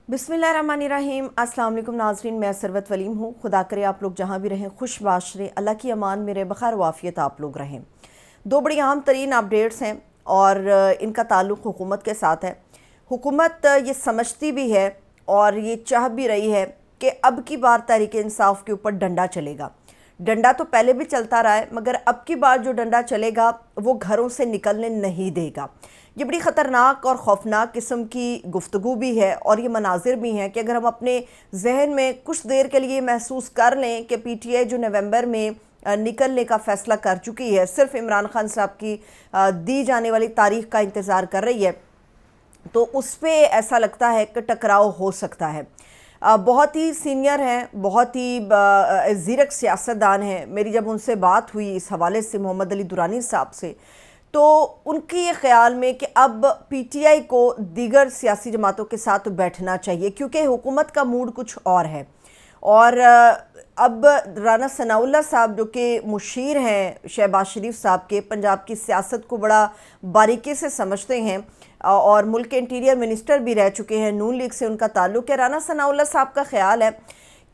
बिस्मिल्लाहिर्रहमानिर्रहीम। अस्सलाम वालेकुम नाज़रीन, मैं सरवत वलीम हूँ। खुदा करे आप लोग जहाँ भी रहें खुश बाश रहें, अल्लाह की अमान में रहे, बखैर वाफ़ियत आप लोग रहें। दो बड़ी अहम तरीन अपडेट्स हैं और इनका ताल्लुक़ हुकूमत के साथ है। हुकूमत ये समझती भी है और ये चाह भी रही है कि अब की बार तहरीक इंसाफ के ऊपर डंडा चलेगा। डंडा तो पहले भी चलता रहा है, मगर अब की बार जो डंडा चलेगा वो घरों से निकलने नहीं देगा। ये बड़ी ख़तरनाक और ख़ौफनाक किस्म की गुफ्तगू भी है और ये मनाजिर भी हैं कि अगर हम अपने जहन में कुछ देर के लिए महसूस कर लें कि PTI जो नवंबर में निकलने का फ़ैसला कर चुकी है, सिर्फ इमरान खान साहब की दी जाने वाली तारीख़ का इंतज़ार कर रही है, तो उस पर ऐसा लगता है कि टकराव हो सकता है। बहुत ही सीनियर हैं, बहुत ही ज़ीरक सियासतदान हैं। मेरी जब उनसे बात हुई इस हवाले से मोहम्मद अली दुरानी साहब से, तो उनके ये ख़्याल में कि अब PTI को दीगर सियासी जमातों के साथ बैठना चाहिए क्योंकि हुकूमत का मूड कुछ और है। और अब राना सनाउल्लाह साहब जो कि मुशीर हैं शहबाज शरीफ साहब के, पंजाब की सियासत को बड़ा बारीकी से समझते हैं और मुल्क के इंटीरियर मिनिस्टर भी रह चुके हैं, नून लीग से उनका ताल्लुक़ है। राना सनाउल्लाह साहब का ख़्याल है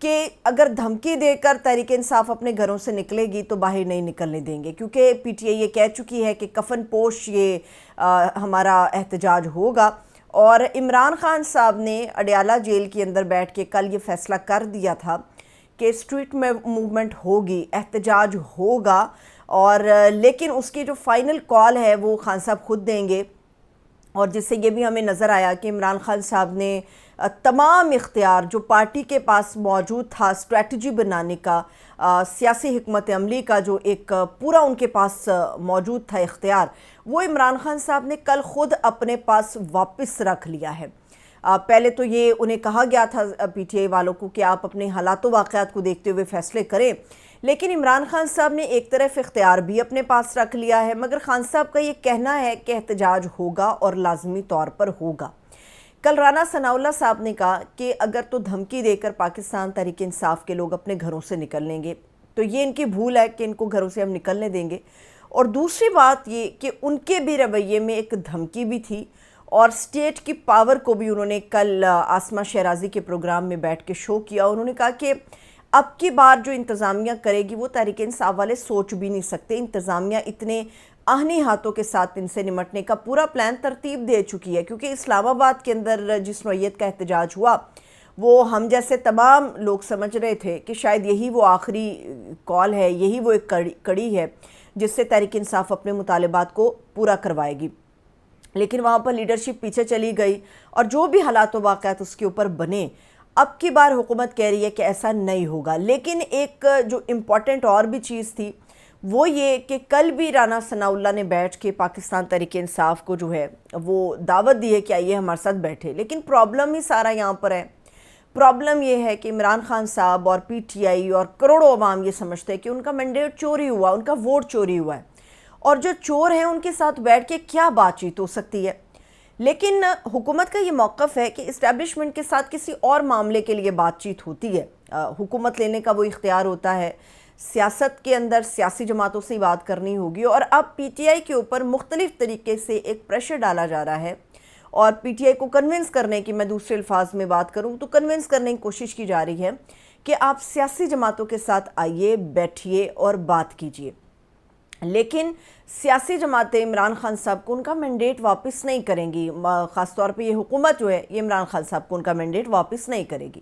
कि अगर धमकी देकर तहरीक इंसाफ अपने घरों से निकलेगी तो बाहर नहीं निकलने देंगे, क्योंकि PTI ये कह चुकी है कि कफन पोश ये हमारा एहतजाज होगा। और इमरान खान साहब ने अडयाला जेल के अंदर बैठ के कल ये फ़ैसला कर दिया था कि स्ट्रीट में मूवमेंट होगी, एहतजाज होगा, और लेकिन उसकी जो फ़ाइनल कॉल है वो खान साहब खुद देंगे। और जिससे ये भी हमें नज़र आया कि इमरान खान साहब ने तमाम इख्तियार जो पार्टी के पास मौजूद था, स्ट्रेटजी बनाने का, सियासी हिकमत अमली का जो एक पूरा उनके पास मौजूद था इख्तियार, वो इमरान खान साहब ने कल ख़ुद अपने पास वापस रख लिया है। पहले तो ये उन्हें कहा गया था PTI वालों को कि आप अपने हालात वाक़यात को देखते हुए फ़ैसले करें, लेकिन इमरान खान साहब ने एक तरफ इख्तियार भी अपने पास रख लिया है। मगर खान साहब का ये कहना है कि एहतजाज होगा और लाजमी तौर पर होगा। कल राना सनाउल्लाह साहब ने कहा कि अगर तो धमकी देकर पाकिस्तान तहरीक इंसाफ के लोग अपने घरों से निकलेंगे तो ये इनकी भूल है कि इनको घरों से हम निकलने देंगे। और दूसरी बात ये कि उनके भी रवैये में एक धमकी भी थी और स्टेट की पावर को भी उन्होंने कल आसमा शहराजी के प्रोग्राम में बैठ के शो किया। उन्होंने कहा कि अब की बार जो इंतज़ामिया करेगी वो तहरीक इंसाफ वाले सोच भी नहीं सकते। इंतज़ामिया इतने आहनी हाथों के साथ इनसे निमटने का पूरा प्लान तरतीब दे चुकी है, क्योंकि इस्लामाबाद के अंदर जिस नौइयत का एहतजाज हुआ वो हम जैसे तमाम लोग समझ रहे थे कि शायद यही वो आखिरी कॉल है, यही वो एक कड़ी है जिससे तहरीक इंसाफ अपने मुतालबात को पूरा करवाएगी। लेकिन वहाँ पर लीडरशिप पीछे चली गई और जो भी हालात वाक़यात उसके ऊपर बने, अब की बार हुकूमत कह रही है कि ऐसा नहीं होगा। लेकिन एक जो इम्पॉर्टेंट और भी चीज़ थी वो ये कि कल भी राना सनाउल्लाह ने बैठ के पाकिस्तान तहरीक इंसाफ को जो है वो दावत दी है कि आइए हमारे साथ बैठे। लेकिन प्रॉब्लम ही सारा यहाँ पर है। प्रॉब्लम ये है कि इमरान खान साहब और PTI और करोड़ों अवाम ये समझते हैं कि उनका मैंडेट चोरी हुआ, उनका वोट चोरी हुआ है, और जो चोर हैं उनके साथ बैठ के क्या बातचीत हो सकती है। लेकिन हुकूमत का ये मौक़िफ़ है कि इस्टेब्लिशमेंट के साथ किसी और मामले के लिए बातचीत होती है, हुकूमत लेने का वो इख्तियार होता है। सियासत के अंदर सियासी जमातों से ही बात करनी होगी और अब PTI के ऊपर मुख्तलिफ़ तरीके से एक प्रेशर डाला जा रहा है और PTI को कन्विंस करने की, मैं दूसरे अल्फाज में बात करूँ तो कन्विंस करने की कोशिश की जा रही है कि आप सियासी जमातों के साथ आइए, बैठिए और बात कीजिए। लेकिन सियासी जमातें इमरान खान साहब को उनका मैंडेट वापस नहीं करेंगी। ख़ास तौर पे ये हुकूमत जो है ये इमरान खान साहब को उनका मैंडेट वापस नहीं करेगी।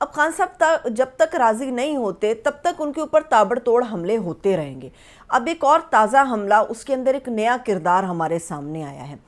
अब खान साहब जब तक राज़ी नहीं होते तब तक उनके ऊपर ताबड़तोड़ हमले होते रहेंगे। अब एक और ताज़ा हमला, उसके अंदर एक नया किरदार हमारे सामने आया है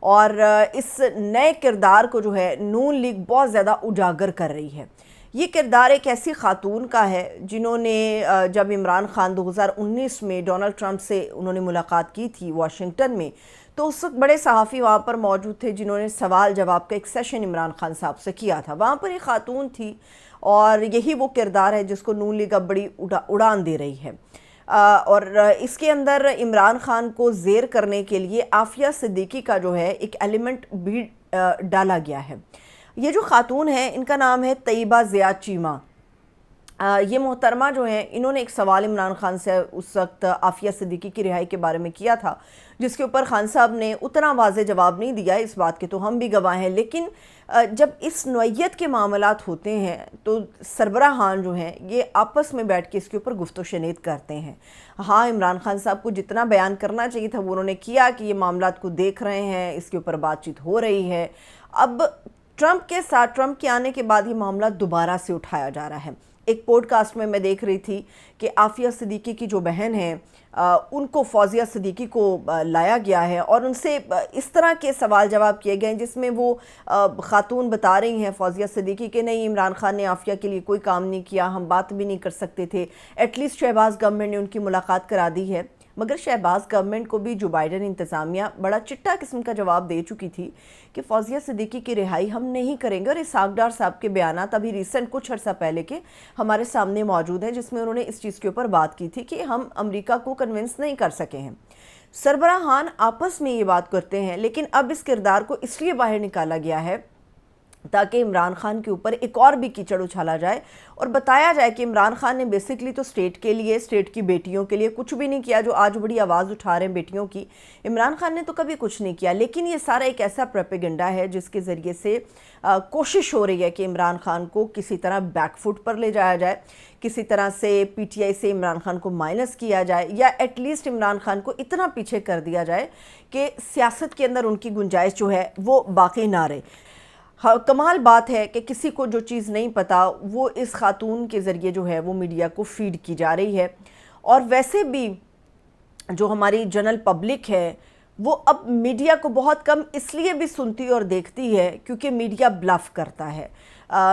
और इस नए किरदार को जो है नून लीग बहुत ज़्यादा उजागर कर रही है। ये किरदार एक ऐसी खातून का है जिन्होंने जब इमरान खान 2019 में डोनाल्ड ट्रंप से उन्होंने मुलाकात की थी वाशिंगटन में, तो उस वक्त बड़े सहाफ़ी वहाँ पर मौजूद थे जिन्होंने सवाल जवाब का एक सेशन इमरान खान साहब से किया था। वहाँ पर एक खातून थी और यही वो किरदार है जिसको नून लीग अब बड़ी उड़ान दे रही है। और इसके अंदर इमरान खान को ज़ेर करने के लिए आफिया सिद्दीकी का जो है एक एलिमेंट भी डाला गया है। ये जो खातून है इनका नाम है तैयबा ज़िया चीमा। یہ محترمہ جو ہیں انہوں نے ایک سوال عمران خان سے اس وقت عافیہ صدیقی کی رہائی کے بارے میں کیا تھا، جس کے اوپر خان صاحب نے اتنا واضح جواب نہیں دیا، اس بات کے تو ہم بھی گواہ ہیں، لیکن جب اس نوعیت کے معاملات ہوتے ہیں تو سربراہان جو ہیں یہ آپس میں بیٹھ کے اس کے اوپر گفت و شنید کرتے ہیں۔ ہاں، عمران خان صاحب کو جتنا بیان کرنا چاہیے تھا وہ انہوں نے کیا کہ یہ معاملات کو دیکھ رہے ہیں، اس کے اوپر بات چیت ہو رہی ہے۔ اب ٹرمپ کے آنے کے بعد یہ معاملہ دوبارہ سے اٹھایا جا رہا ہے۔ ایک پوڈ کاسٹ میں دیکھ رہی تھی کہ عافیہ صدیقی کی جو بہن ہیں ان کو فوزیہ صدیقی کو لایا گیا ہے اور ان سے اس طرح کے سوال جواب کیے گئے ہیں جس میں وہ خاتون بتا رہی ہیں فوزیہ صدیقی کہ نہیں، عمران خان نے عافیہ کے لیے کوئی کام نہیں کیا، ہم بات بھی نہیں کر سکتے تھے، ایٹ لیسٹ شہباز گورنمنٹ نے ان کی ملاقات کرا دی ہے۔ مگر شہباز گورنمنٹ کو بھی جو بائیڈن انتظامیہ بڑا چٹا قسم کا جواب دے چکی تھی کہ فوزیہ صدیقی کی رہائی ہم نہیں کریں گے، اور اسحاق ڈار صاحب کے بیانات ابھی ریسنٹ کچھ عرصہ پہلے کے ہمارے سامنے موجود ہیں جس میں انہوں نے اس چیز کے اوپر بات کی تھی کہ ہم امریکہ کو کنونس نہیں کر سکے ہیں۔ سربراہان آپس میں یہ بات کرتے ہیں، لیکن اب اس کردار کو اس لیے باہر نکالا گیا ہے تاکہ عمران خان کے اوپر ایک اور بھی کیچڑ اچھالا جائے اور بتایا جائے کہ عمران خان نے بیسکلی تو اسٹیٹ کے لیے، اسٹیٹ کی بیٹیوں کے لیے کچھ بھی نہیں کیا، جو آج بڑی آواز اٹھا رہے ہیں بیٹیوں کی۔ عمران خان نے تو کبھی کچھ نہیں کیا، لیکن یہ سارا ایک ایسا پروپیگنڈا ہے جس کے ذریعے سے کوشش ہو رہی ہے کہ عمران خان کو کسی طرح بیک فٹ پر لے جایا جائے، کسی طرح سے پی ٹی آئی سے عمران خان کو مائنس کیا جائے، یا ایٹ لیسٹ عمران خان کو اتنا پیچھے کر دیا جائے کہ سیاست کے اندر ان کی گنجائش جو ہے وہ باقی نہ رہے۔ کمال بات ہے کہ کسی کو جو چیز نہیں پتا وہ اس خاتون کے ذریعے جو ہے وہ میڈیا کو فیڈ کی جا رہی ہے، اور ویسے بھی جو ہماری جنرل پبلک ہے وہ اب میڈیا کو بہت کم اس لیے بھی سنتی اور دیکھتی ہے کیونکہ میڈیا بلف کرتا ہے۔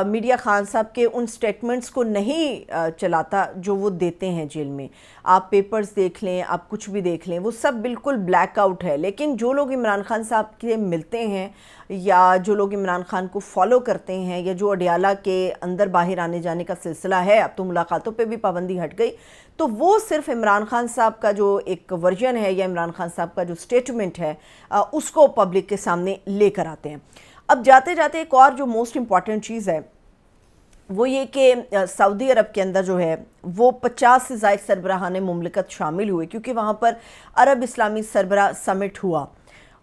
میڈیا خان صاحب کے ان سٹیٹمنٹس کو نہیں چلاتا جو وہ دیتے ہیں جیل میں۔ آپ پیپرز دیکھ لیں، آپ کچھ بھی دیکھ لیں، وہ سب بالکل بلیک آؤٹ ہے، لیکن جو لوگ عمران خان صاحب کے ملتے ہیں یا جو لوگ عمران خان کو فالو کرتے ہیں یا جو اڈیالہ کے اندر باہر آنے جانے کا سلسلہ ہے، اب تو ملاقاتوں پہ بھی پابندی ہٹ گئی، تو وہ صرف عمران خان صاحب کا جو ایک ورژن ہے یا عمران خان صاحب کا جو سٹیٹمنٹ ہے اس کو پبلک کے سامنے لے کر آتے ہیں۔ اب جاتے جاتے ایک اور جو موسٹ امپورٹنٹ چیز ہے وہ یہ کہ سعودی عرب کے اندر جو ہے وہ 50 سے زائد سربراہان مملکت شامل ہوئے، کیونکہ وہاں پر عرب اسلامی سربراہ سمٹ ہوا۔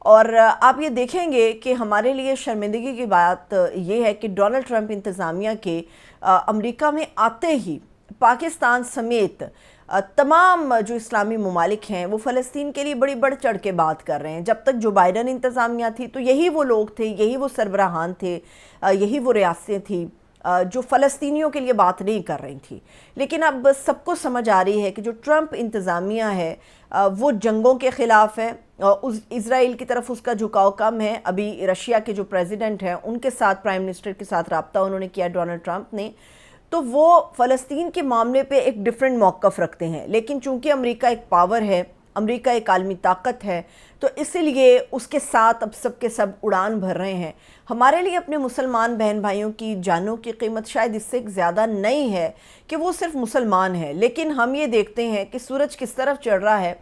اور آپ یہ دیکھیں گے کہ ہمارے لیے شرمندگی کی بات یہ ہے کہ ڈونلڈ ٹرمپ انتظامیہ کے امریکہ میں آتے ہی پاکستان سمیت تمام جو اسلامی ممالک ہیں وہ فلسطین کے لیے بڑی بڑھ چڑھ کے بات کر رہے ہیں۔ جب تک جو بائیڈن انتظامیہ تھی تو یہی وہ لوگ تھے، یہی وہ سربراہان تھے، یہی وہ ریاستیں تھیں جو فلسطینیوں کے لیے بات نہیں کر رہی تھی۔ لیکن اب سب کو سمجھ آ رہی ہے کہ جو ٹرمپ انتظامیہ ہے وہ جنگوں کے خلاف ہے، اسرائیل کی طرف اس کا جھکاؤ کم ہے۔ ابھی رشیا کے جو پریزیڈنٹ ہیں ان کے ساتھ، پرائم منسٹر کے ساتھ رابطہ انہوں نے کیا ڈونلڈ ٹرمپ نے، تو وہ فلسطین کے معاملے پہ ایک ڈیفرنٹ موقف رکھتے ہیں۔ لیکن چونکہ امریکہ ایک پاور ہے، امریکہ ایک عالمی طاقت ہے، تو اسی لیے اس کے ساتھ اب سب کے سب اڑان بھر رہے ہیں۔ ہمارے لیے اپنے مسلمان بہن بھائیوں کی جانوں کی قیمت شاید اس سے زیادہ نہیں ہے کہ وہ صرف مسلمان ہیں، لیکن ہم یہ دیکھتے ہیں کہ سورج کس طرف چڑھ رہا ہے،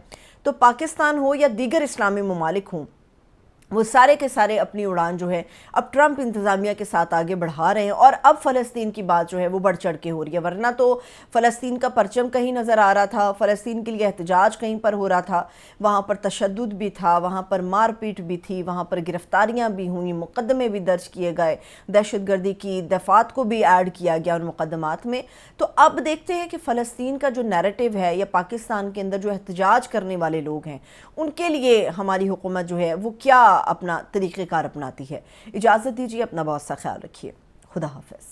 تو پاکستان ہو یا دیگر اسلامی ممالک ہوں، وہ سارے کے سارے اپنی اڑان جو ہے اب ٹرمپ انتظامیہ کے ساتھ آگے بڑھا رہے ہیں، اور اب فلسطین کی بات جو ہے وہ بڑھ چڑھ کے ہو رہی ہے۔ ورنہ تو فلسطین کا پرچم کہیں نظر آ رہا تھا، فلسطین کے لیے احتجاج کہیں پر ہو رہا تھا، وہاں پر تشدد بھی تھا، وہاں پر مار پیٹ بھی تھی، وہاں پر گرفتاریاں بھی ہوئیں، مقدمے بھی درج کیے گئے، دہشت گردی کی دفعات کو بھی ایڈ کیا گیا ان مقدمات میں۔ تو اب دیکھتے ہیں کہ فلسطین کا جو نیریٹو ہے یا پاکستان کے اندر جو احتجاج کرنے والے لوگ ہیں ان کے لیے ہماری حکومت جو ہے وہ کیا اپنا طریقہ کار اپناتی ہے۔ اجازت دیجیے، اپنا بہت سا خیال رکھیے، خدا حافظ۔